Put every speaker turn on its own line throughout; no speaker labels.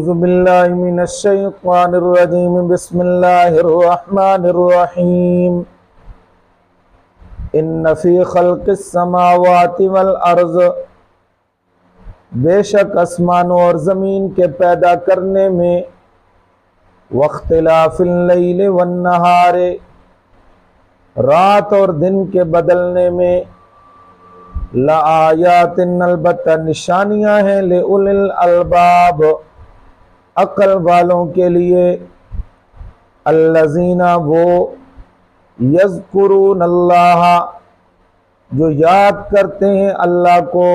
اعوذ باللہ من الشیطان الرجیم بسم اللہ الرحمن الرحیم ان فی خلق السماوات والارض، بے شک آسمانوں اور زمین کے پیدا کرنے میں، واختلاف اللیل والنہار، رات اور دن کے بدلنے میں، لآیات، البتہ نشانیاں ہیں، لأولی الالباب، عقل والوں کے لیے، الذین وہ، یذکرون اللہ، جو یاد کرتے ہیں اللہ کو،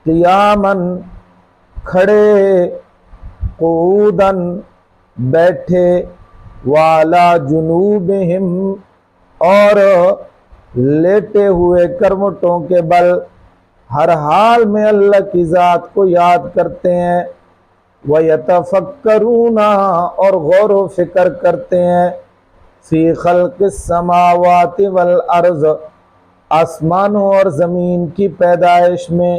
قیاماً، کھڑے، قعوداً، بیٹھے، وعلی جنوبہم، اور لیٹے ہوئے کروٹوں کے بل، ہر حال میں اللہ کی ذات کو یاد کرتے ہیں، وَيَتَفَكَّرُونَ، اور غور و فکر کرتے ہیں، فی خلق السماوات والارض، آسمانوں اور زمین کی پیدائش میں،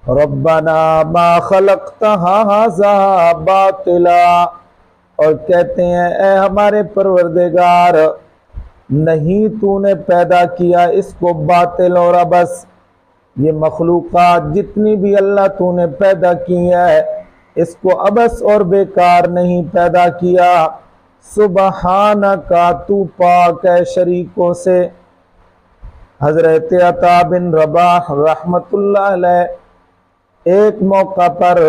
ربنا ما خلقت ھذا باطلا، اور کہتے ہیں اے ہمارے پروردگار، نہیں تو نے پیدا کیا اس کو باطل اور عبث، یہ مخلوقات جتنی بھی اللہ تو نے پیدا کی ہے اس کو عبث اور بیکار نہیں پیدا کیا، سبحانک، تو پاک ہے شریکوں سے۔ حضرت عطا بن رباح رحمت اللہ علیہ ایک موقع پر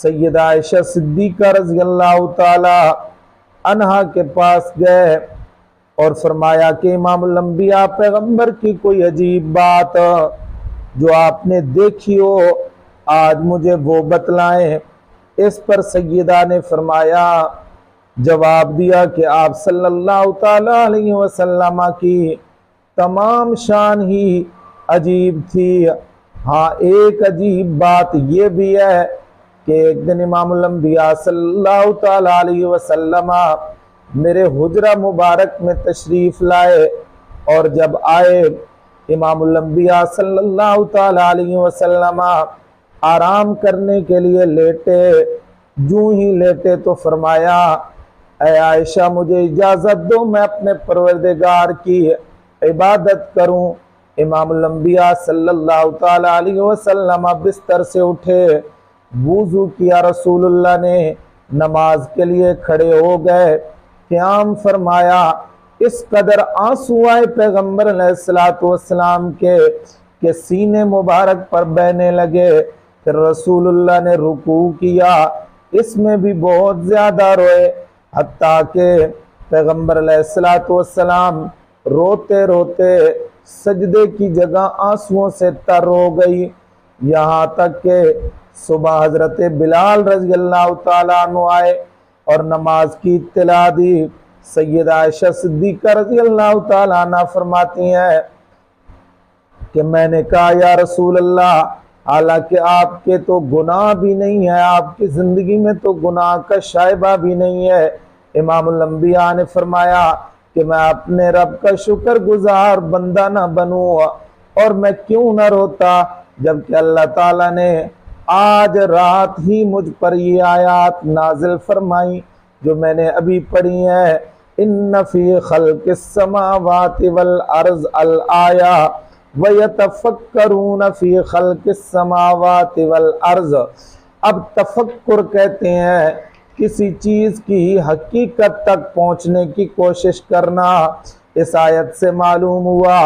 سیدہ عائشہ صدیقہ رضی اللہ تعالی عنہا کے پاس گئے اور فرمایا کہ امام الانبیاء پیغمبر کی کوئی عجیب بات جو آپ نے دیکھی ہو آج مجھے وہ بتلائیں۔ اس پر سیدہ نے فرمایا، جواب دیا کہ آپ صلی اللہ تعالی علیہ وسلم کی تمام شان ہی عجیب تھی، ہاں ایک عجیب بات یہ بھی ہے کہ ایک دن امام الانبیاء صلی اللہ تعالی علیہ وسلم میرے حجرہ مبارک میں تشریف لائے، اور جب آئے امام الانبیاء صلی اللہ تعالی علیہ وسلم آرام کرنے کے لیے لیٹے، جو ہی لیٹے تو فرمایا، اے عائشہ مجھے اجازت دو میں اپنے پروردگار کی عبادت کروں۔ امام الانبیاء صلی اللہ تعالی علیہ وسلم بستر سے اٹھے، وضو کیا، رسول اللہ نے نماز کے لیے کھڑے ہو گئے، قیام فرمایا، اس قدر آنسو آئے پیغمبر علیہ السلام کے کہ سینے مبارک پر بہنے لگے، پھر رسول اللہ نے رکوع کیا، اس میں بھی بہت زیادہ روئے، حتیٰ کہ پیغمبر علیہ السلام روتے روتے سجدے کی جگہ آنسوؤں سے تر ہو گئی، یہاں تک کہ صبح حضرت بلال رضی اللہ تعالیٰ عنہ آئے اور نماز کی اطلاع دی۔ سیدہ عائشہ صدیقہ رضی اللہ تعالیٰ عنہ فرماتی ہیں کہ میں نے کہا یا رسول اللہ، حالانکہ آپ کے تو گناہ بھی نہیں ہے، آپ کی زندگی میں تو گناہ کا شائبہ بھی نہیں ہے۔ امام الانبیاء نے فرمایا کہ میں اپنے رب کا شکر گزار بندہ نہ بنوں، اور میں کیوں نہ روتا جبکہ اللہ تعالیٰ نے آج رات ہی مجھ پر یہ آیات نازل فرمائی جو میں نے ابھی پڑھی ہیں، ان فی خلق السماوات والارض الآیہ وَيَتَفَكَّرُونَ فِي خَلْقِ السَّمَاوَاتِ وَالْأَرْضِ۔ اب تفکر کہتے ہیں کسی چیز کی حقیقت تک پہنچنے کی کوشش کرنا۔ اس آیت سے معلوم ہوا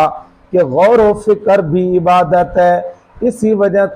کہ غور و فکر بھی عبادت ہے، اسی وجہ